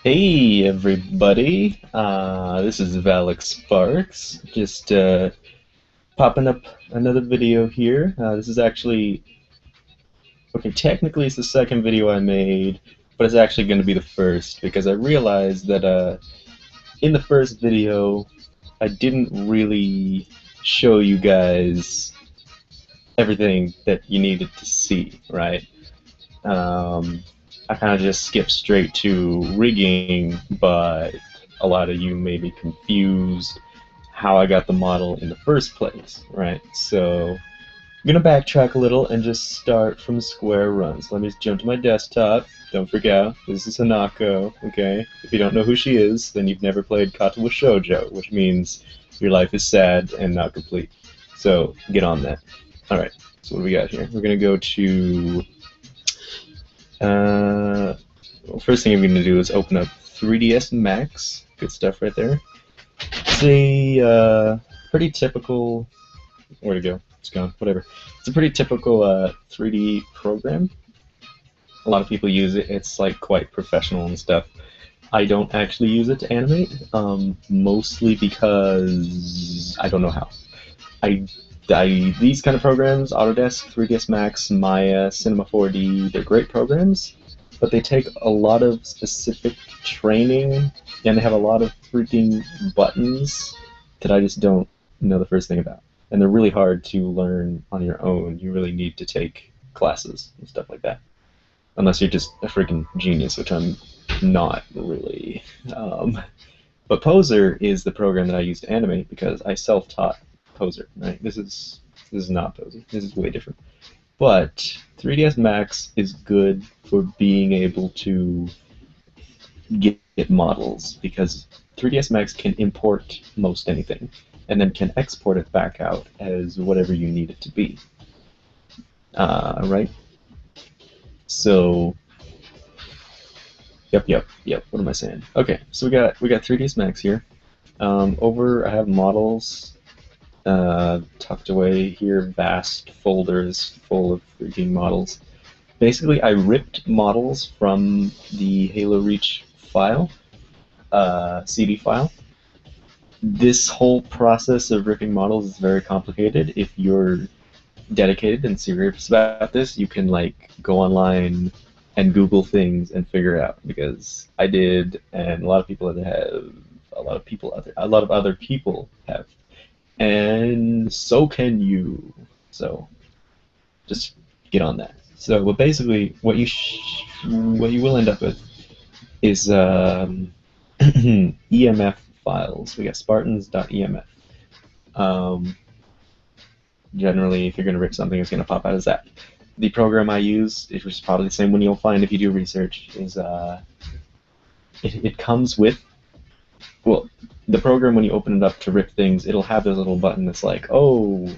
Hey everybody, this is Valik Sparks, just popping up another video here. This is actually, okay, technically it's the second video I made, but it's actually going to be the first because I realized that in the first video I didn't really show you guys everything that you needed to see, right? I kind of just skipped straight to rigging, but a lot of you may be confused how I got the model in the first place, right? So I'm gonna backtrack a little and just start from square one. So let me just jump to my desktop. Don't freak out. This is Hanako, okay? If you don't know who she is, then you've never played Katawa Shoujo, which means your life is sad and not complete. So get on that. Alright, so what do we got here? We're gonna go to well, first thing I'm going to do is open up 3ds Max. Good stuff right there. It's a pretty typical. Where'd it go? It's gone. Whatever. It's a pretty typical 3D program. A lot of people use it. It's like quite professional and stuff. I don't actually use it to animate, mostly because I don't know how. These kind of programs, Autodesk, 3ds Max, Maya, Cinema 4D, they're great programs, but they take a lot of specific training, and they have a lot of freaking buttons that I just don't know the first thing about. And they're really hard to learn on your own. You really need to take classes and stuff like that. Unless you're just a freaking genius, which I'm not really. But Poser is the program that I use to animate because I self-taught Poser, right? This is not Poser. This is way different. But 3ds Max is good for being able to get models because 3ds Max can import most anything and then can export it back out as whatever you need it to be. Right? So Yep. What am I saying? Okay, so we got 3ds Max here. I have models tucked away here, vast folders full of 3D models. Basically, I ripped models from the Halo Reach file, CD file. This whole process of ripping models is very complicated. If you're dedicated and serious about this, you can like go online and Google things and figure it out, because I did, and a lot of people have, a lot of other people have, and so can you. So just get on that. So, but basically, what you will end up with is EMF files. We got Spartans.emf. Generally, if you're going to rip something, it's going to pop out as that. The program I use, which is probably the same one you'll find if you do research, is it comes with, well, the program, when you open it up to rip things, it'll have this little button that's like, oh,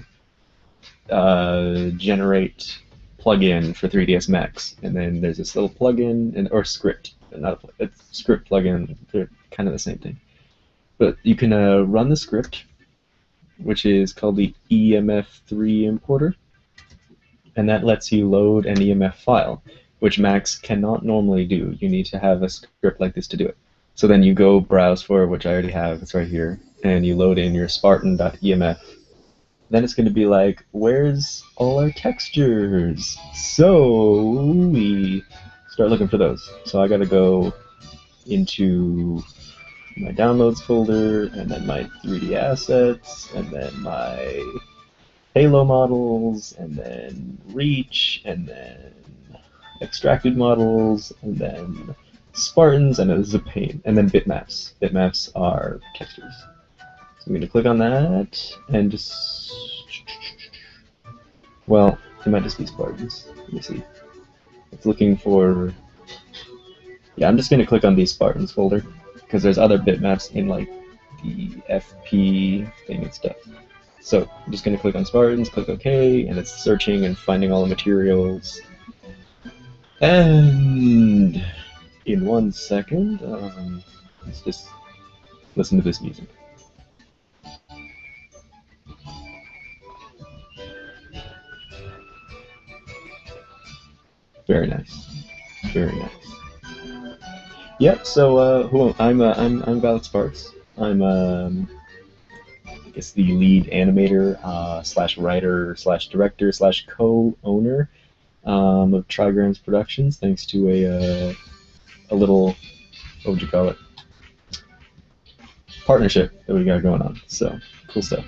generate plugin for 3ds Max, and then there's this little plugin or script, not a it's script plugin. They're kind of the same thing, but you can run the script, which is called the EMF3 importer, and that lets you load an EMF file, which Max cannot normally do. You need to have a script like this to do it. So then you go browse for it, which I already have, it's right here, and you load in your Spartan.emf. Then it's going to be like, where's all our textures? So we start looking for those. So I got to go into my downloads folder, and then my 3D assets, and then my Halo models, and then Reach, and then extracted models, and then Spartans. I know this is a pain. And then bitmaps. Bitmaps are textures. So I'm going to click on that and just, well, it might just be Spartans. Let me see. It's looking for, yeah, I'm just going to click on these Spartans folder because there's other bitmaps in like the FP thing and stuff. So I'm just going to click on Spartans, click OK, and it's searching and finding all the materials. And in 1 second, let's just listen to this music. Very nice. Very nice. Yeah. So I'm Valik Sparks. I'm I guess the lead animator slash writer slash director slash co-owner of Trigrams Productions. Thanks to a little, what would you call it, partnership that we got going on. So cool stuff.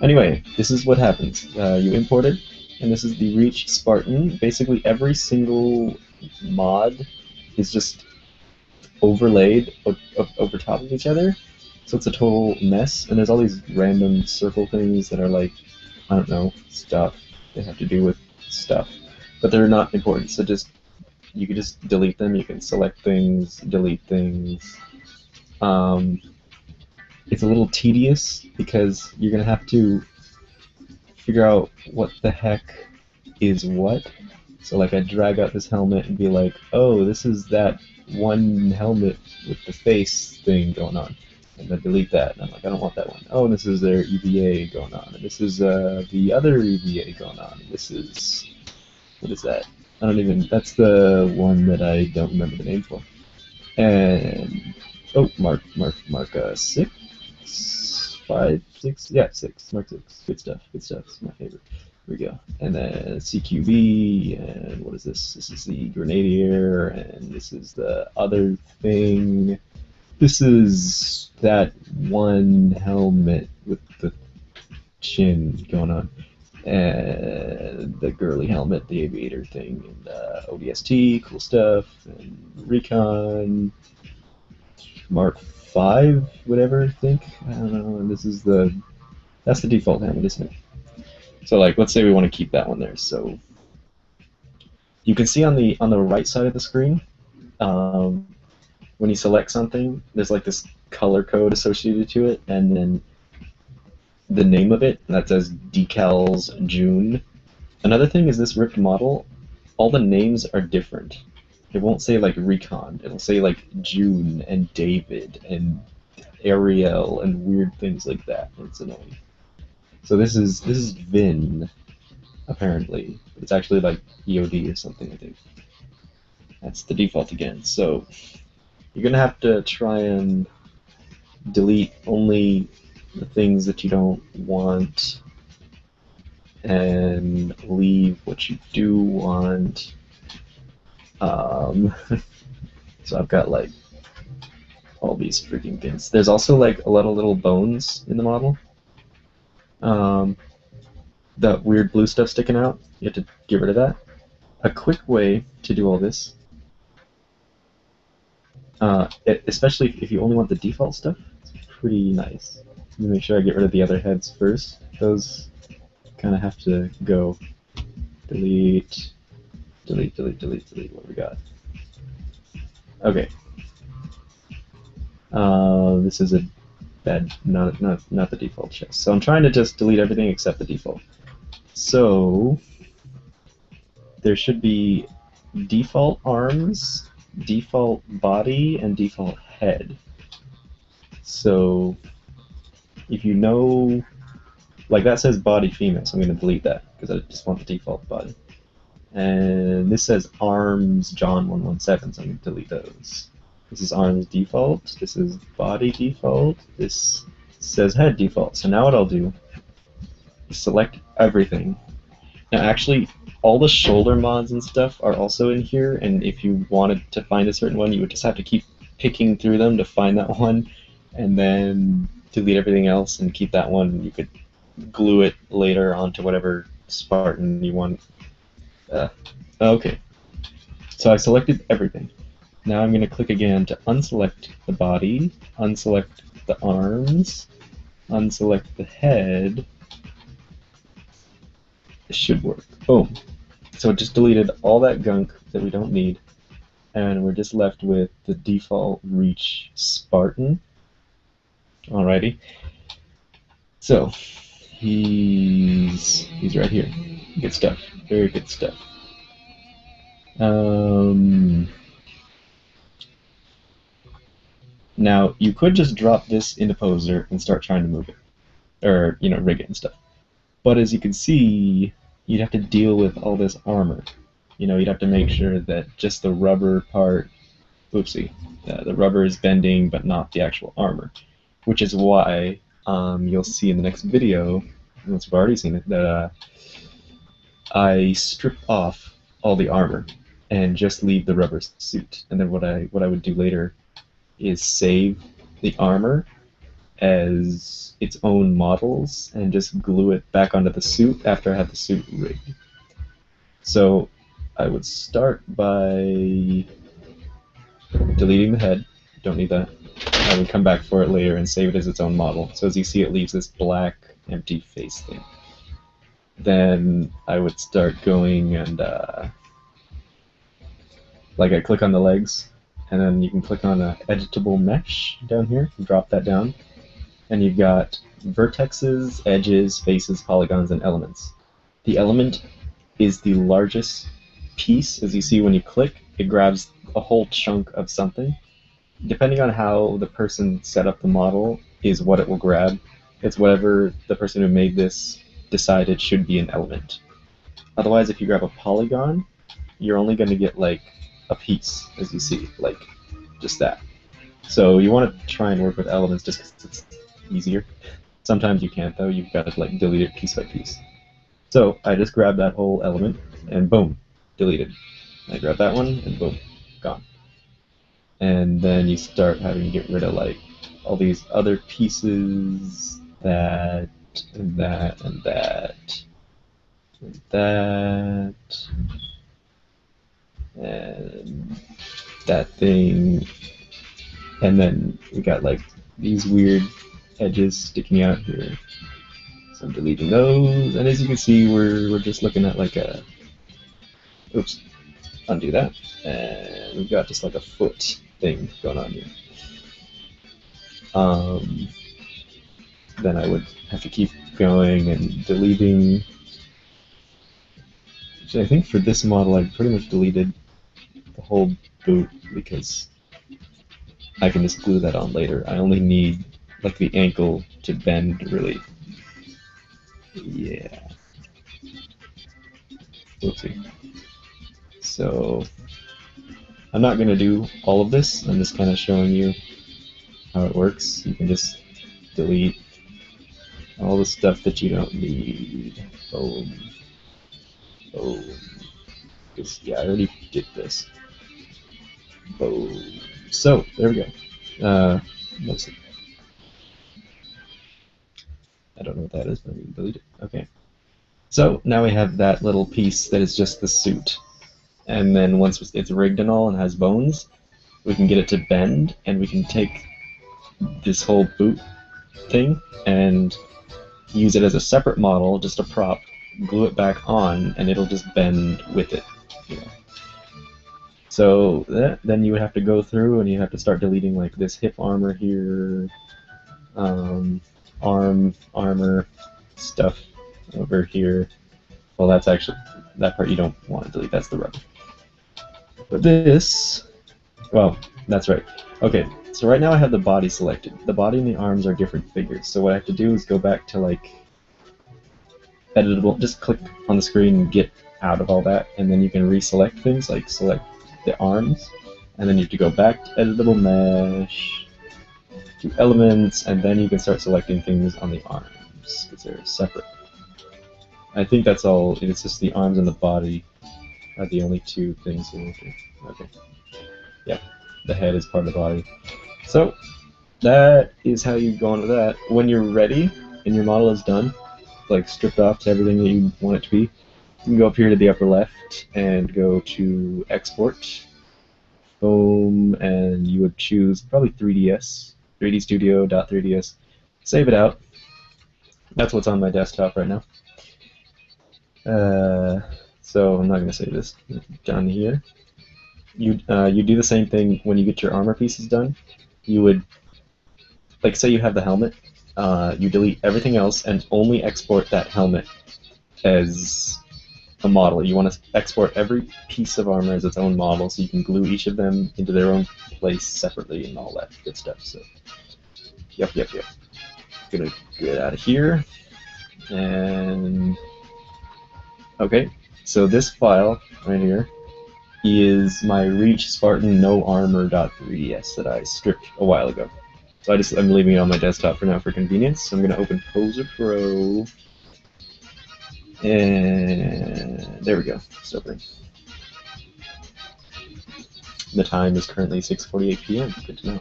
Anyway, this is what happens. You import it, and this is the Reach Spartan. Basically, every single mod is just overlaid over top of each other, so it's a total mess. And there's all these random circle things that are like, I don't know, stuff. They have to do with stuff, but they're not important. So just you can just delete them. You can select things, delete things. It's a little tedious because you're gonna have to figure out what the heck is what. So like I drag out this helmet and be like, oh, this is that one helmet with the face thing going on. And then delete that. And I'm like, I don't want that one. Oh, and this is their EVA going on. And this is the other EVA going on. And this is, what is that? I don't even, that's the one that I don't remember the name for. And, oh, Mark 6? 5, 6? Yeah, 6. Mark 6. Good stuff. It's my favorite. Here we go. And then CQB, and what is this? This is the Grenadier, and this is the other thing. This is that one helmet with the chin going on. And the girly helmet, the aviator thing, and ODST, cool stuff, and Recon, Mark 5, whatever, I think. I don't know, and this is that's the default helmet, isn't it? So like, let's say we want to keep that one there. So you can see on the right side of the screen, when you select something, there's like this color code associated to it, and then the name of it, and that says Decals June. Another thing is this ripped model, all the names are different. It won't say like Recon, it'll say like June and David and Ariel and weird things like that. It's annoying. So this is Vin, apparently. But it's actually like EOD or something, I think. That's the default again. So you're gonna have to try and delete only the things that you don't want and leave what you do want. So I've got like all these freaking things. There's also like a lot of little bones in the model. That weird blue stuff sticking out, you have to get rid of that. A quick way to do all this, especially if you only want the default stuff, it's pretty nice. Let me make sure I get rid of the other heads first. Those kind of have to go. Delete, delete, delete, delete, delete. What we got? Okay. This is a bad, not the default chest. So I'm trying to just delete everything except the default. So there should be default arms, default body, and default head. So if you know, like that says body female, so I'm going to delete that because I just want the default body. And this says arms John 117, so I'm going to delete those. This is arms default, this is body default, this says head default. So now what I'll do is select everything. Now actually, all the shoulder mods and stuff are also in here, and if you wanted to find a certain one, you would just have to keep picking through them to find that one, and then delete everything else and keep that one. You could glue it later onto whatever Spartan you want. Okay, so I selected everything. Now I'm going to click again to unselect the body, unselect the arms, unselect the head. This should work. Boom. So it just deleted all that gunk that we don't need, and we're just left with the default Reach Spartan. Alrighty. So he's right here. Good stuff. Very good stuff. Now you could just drop this into poser and start trying to move it, or rig it and stuff. But as you can see, you'd have to deal with all this armor. You'd have to make sure that just the rubber part oopsie, the rubber is bending, but not the actual armor, which is why you'll see in the next video, once you've already seen it, that I strip off all the armor and just leave the rubber suit. And then what I would do later is save the armor as its own models and just glue it back onto the suit after I have the suit rigged. So I would start by deleting the head. Don't need that. I would come back for it later and save it as its own model. So as you see, it leaves this black empty face thing. Then I would start going and like I click on the legs, and then you can click on an editable mesh down here, drop that down, and you've got vertexes, edges, faces, polygons, and elements. The element is the largest piece. As you see when you click, it grabs a whole chunk of something. Depending on how the person set up the model is what it will grab. It's whatever the person who made this decided should be an element. Otherwise, if you grab a polygon, you're only going to get like a piece, as you see, like just that. So you want to try and work with elements just because it's easier. Sometimes you can't though, you've got to like delete it piece by piece. So I just grab that whole element and boom, deleted. I grab that one and boom, gone. And then you start having to get rid of like all these other pieces, that and that and that and that and that thing, and then we got like these weird edges sticking out here. So I'm deleting those, and as you can see, we're just looking at like a, oops, undo that, and we've got just like a foot thing going on here. Then I would have to keep going and deleting. Which I think for this model, I pretty much deleted the whole boot because I can just glue that on later. I only need like the ankle to bend, really. Yeah. Oopsie. So I'm not going to do all of this. I'm just kind of showing you how it works. You can just delete all the stuff that you don't need. Boom. Boom. Yeah, I already did this. Boom. So, there we go. Let's see. I don't know what that is, but I'm going to delete it. Okay. So, now we have that little piece that is just the suit. And then once it's rigged and all and has bones, we can get it to bend, and we can take this whole boot thing and use it as a separate model, just a prop, glue it back on, and it'll just bend with it. You know. So then you would have to go through and you have to start deleting like this hip armor here, armor stuff over here. Well, that's actually, that part you don't want to delete, that's the rubber. But this, well, that's right. Okay, so right now I have the body selected. The body and the arms are different figures. So what I have to do is go back to like editable, just click on the screen and get out of all that, and then you can reselect things, like select the arms, and then you have to go back to editable mesh, to elements, and then you can start selecting things on the arms, because they're separate. I think that's all, it's just the arms and the body are the only two things you want to do. Okay. Yep, the head is part of the body. So, that is how you go on with that. When you're ready, and your model is done, like stripped off to everything that you want it to be, you can go up here to the upper left and go to Export, Foam, and you would choose probably 3DS, 3D Studio.3ds. Save it out. That's what's on my desktop right now. So I'm not going to save this. Down here, you do the same thing when you get your armor pieces done. You would, like, say you have the helmet. You delete everything else and only export that helmet as a model. You want to export every piece of armor as its own model, so you can glue each of them into their own place separately and all that good stuff. So, yep. Gonna get out of here, and okay. So this file right here is my Reach Spartan No Armor.3ds that I stripped a while ago. So I'm leaving it on my desktop for now for convenience. So I'm going to open Poser Pro, and there we go. It's opening. The time is currently 6:48 p.m. Good to know.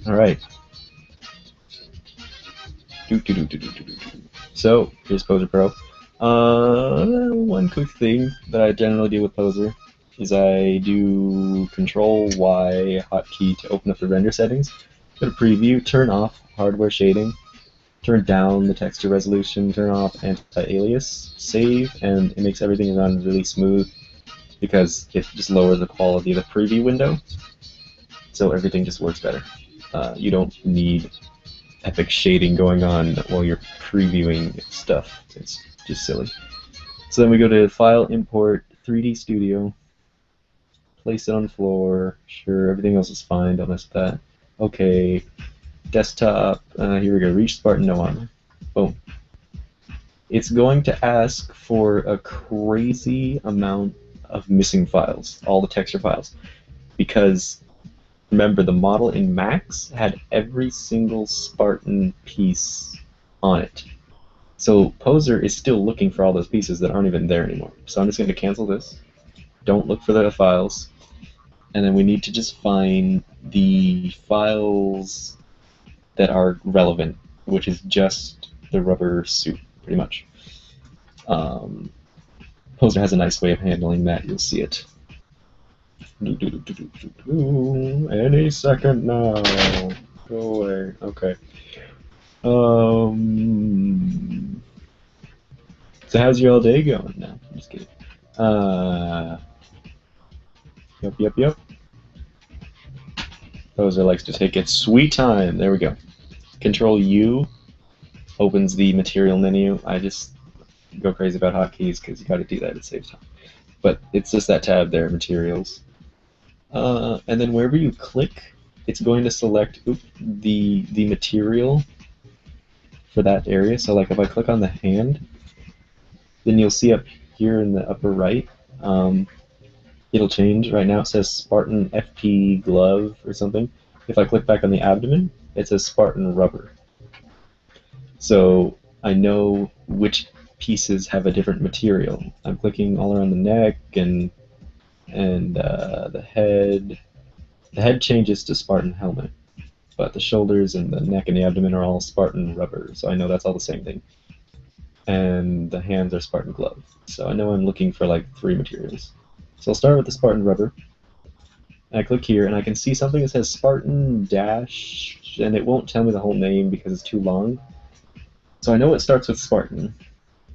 All right. So here's Poser Pro. One quick thing that I generally do with Poser is I do Control Y hotkey to open up the render settings. Go to Preview, turn off hardware shading, turn down the texture resolution, turn off anti-alias, save, and it makes everything run really smooth because it just lowers the quality of the preview window, so everything just works better. You don't need epic shading going on while you're previewing stuff. It's just silly. So then we go to File, Import, 3D Studio, place it on the floor. Sure, everything else is fine. Don't mess with that. Okay, desktop. Here we go. Reach Spartan No Armor. Boom. It's going to ask for a crazy amount of missing files, all the texture files, because remember the model in Max had every single Spartan piece on it. So Poser is still looking for all those pieces that aren't even there anymore. So I'm just going to cancel this. Don't look for the files. And then we need to just find the files that are relevant, which is just the rubber suit, pretty much. Poser has a nice way of handling that. You'll see it. Any second now. Go away. Okay. So how's your all day going now? I'm just kidding. Yep. Poser likes to take its sweet time. There we go. Control U opens the material menu. I just go crazy about hotkeys because you got to do that. It saves time. But it's just that tab there, materials. And then wherever you click, it's going to select the material for that area. So like if I click on the hand, then you'll see up here in the upper right, it'll change. Right now it says Spartan FP glove or something. If I click back on the abdomen, it says Spartan rubber. So I know which pieces have a different material. I'm clicking all around the neck and the head. The head changes to Spartan Helmet, but the shoulders and the neck and the abdomen are all Spartan rubber, so I know that's all the same thing. And the hands are Spartan glove, so I know I'm looking for like 3 materials. So I'll start with the Spartan rubber. And I click here, and I can see something that says Spartan dash, and it won't tell me the whole name because it's too long. So I know it starts with Spartan,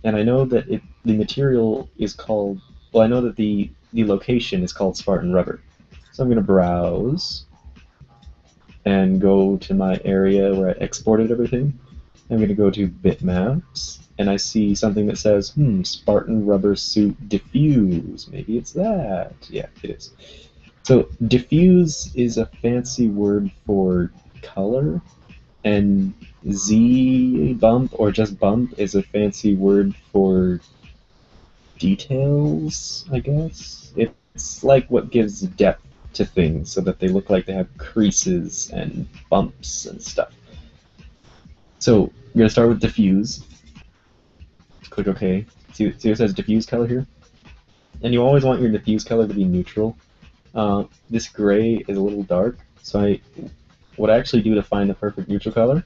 and I know that the material is called, well, I know that the location is called Spartan rubber. So I'm going to browse and go to my area where I exported everything. I'm going to go to bitmaps, and I see something that says, Spartan rubber suit diffuse. Maybe it's that. Yeah, it is. So diffuse is a fancy word for color, and Z bump or just bump is a fancy word for details, I guess. It's like what gives depth to things so that they look like they have creases and bumps and stuff. So we're going to start with diffuse. Click OK. See it says diffuse color here? And you always want your diffuse color to be neutral. This gray is a little dark, so what I actually do to find the perfect neutral color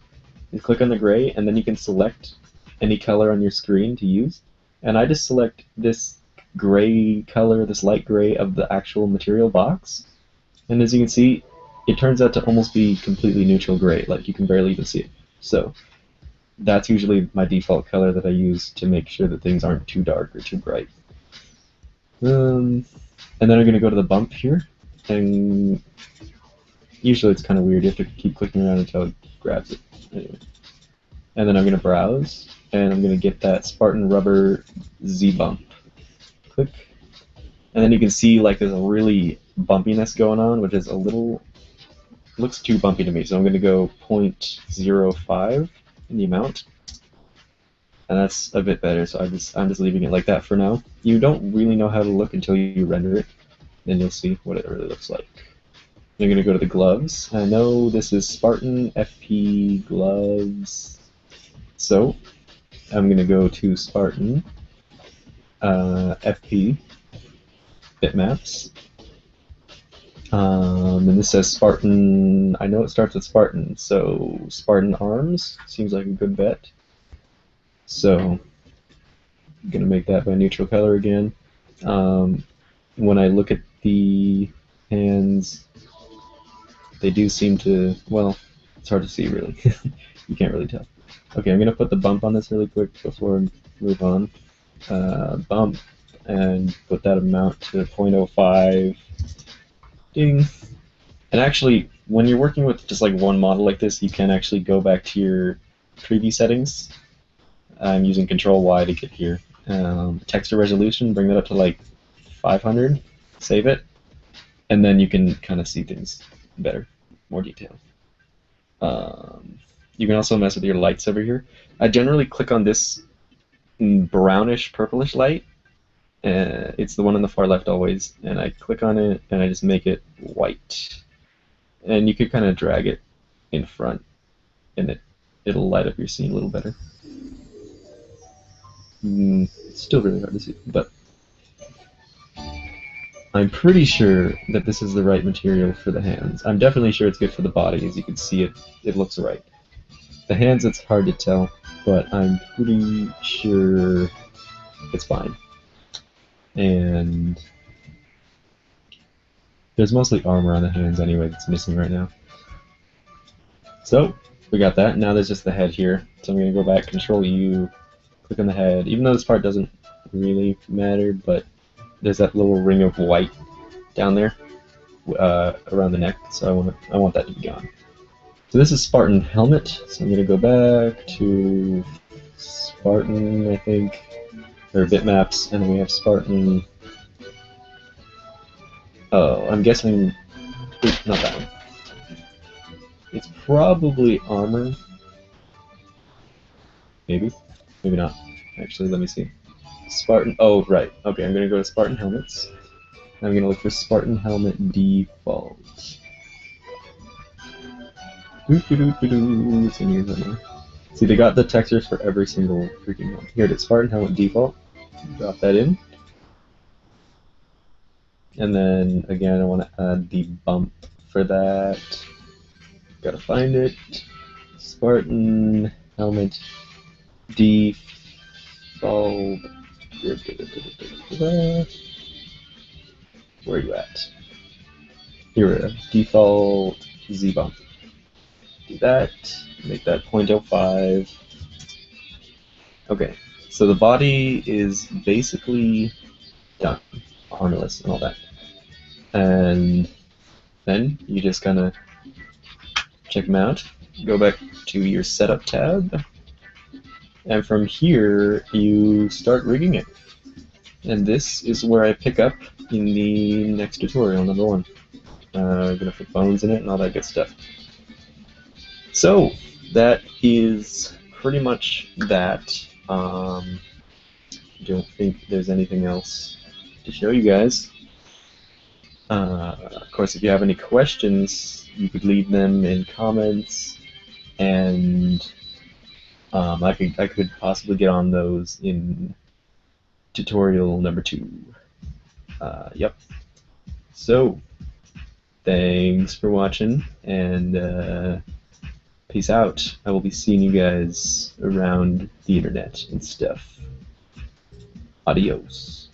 is click on the gray, and then you can select any color on your screen to use. And I just select this gray color, this light gray of the actual material box. And as you can see, it turns out to almost be completely neutral gray, like you can barely even see it. So that's usually my default color that I use to make sure that things aren't too dark or too bright. And then I'm going to go to the bump here, and usually it's kind of weird. You have to keep clicking around until it grabs it. Anyway. And then I'm going to browse, and I'm going to get that Spartan rubber Z bump. Click. And then you can see like there's a really bumpiness going on, which is a little, looks too bumpy to me. So I'm going to go 0.05 in the amount. And that's a bit better, so I'm just leaving it like that for now. You don't really know how to look until you render it. and you'll see what it really looks like. I'm going to go to the gloves. I know this is Spartan FP gloves, so I'm going to go to Spartan FP bitmaps. And this says Spartan. I know it starts with Spartan, so Spartan arms seems like a good bet. So I'm going to make that by neutral color again. When I look at the hands, they do seem to, well, it's hard to see really. You can't really tell. Okay, I'm going to put the bump on this really quick before I move on. Bump, and put that amount to 0.05. Ding. And actually, when you're working with just like one model like this, you can actually go back to your preview settings. I'm using Control Y to get here. Texture resolution, bring that up to like 500, save it, and then you can kind of see things better, more detail. You can also mess with your lights over here. I generally click on this brownish purplish light. It's the one on the far left always, and I click on it and I just make it white. And you could kind of drag it in front, and it'll light up your scene a little better. It's still really hard to see, but I'm pretty sure that this is the right material for the hands. I'm definitely sure it's good for the body. As you can see, it looks right. The hands, it's hard to tell, but I'm pretty sure it's fine. And there's mostly armor on the hands anyway that's missing right now. So we got that. Now there's just the head here. So I'm going to go back, Control U, click on the head. Even though this part doesn't really matter, but there's that little ring of white down there around the neck. So I want that to be gone. So this is Spartan Helmet. So I'm going to go back to Spartan, I think. Or bitmaps, and then we have Spartan. Oh, I'm guessing. Oops, not that one. It's probably armor. Maybe. Maybe not. Actually, let me see. Spartan. Oh, right. Okay, I'm gonna go to Spartan Helmets. I'm gonna look for Spartan Helmet default. It's in here somewhere. See, they got the textures for every single freaking one. Here it is, Spartan Helmet default. Drop that in. And then, again, I want to add the bump for that. Gotta find it. Spartan Helmet default. Where are you at? Here we are. Default Z bump. Do that. Make that 0.05. Okay, so the body is basically done, armorless and all that. And then you just kind of check them out. Go back to your setup tab, and from here you start rigging it. And this is where I pick up in the next tutorial, number 1. I'm gonna put bones in it and all that good stuff. So that is pretty much that. I don't think there's anything else to show you guys. Of course, if you have any questions, you could leave them in comments, and I could possibly get on those in tutorial number 2. Yep. So, thanks for watching, and peace out. I will be seeing you guys around the internet and stuff. Adios.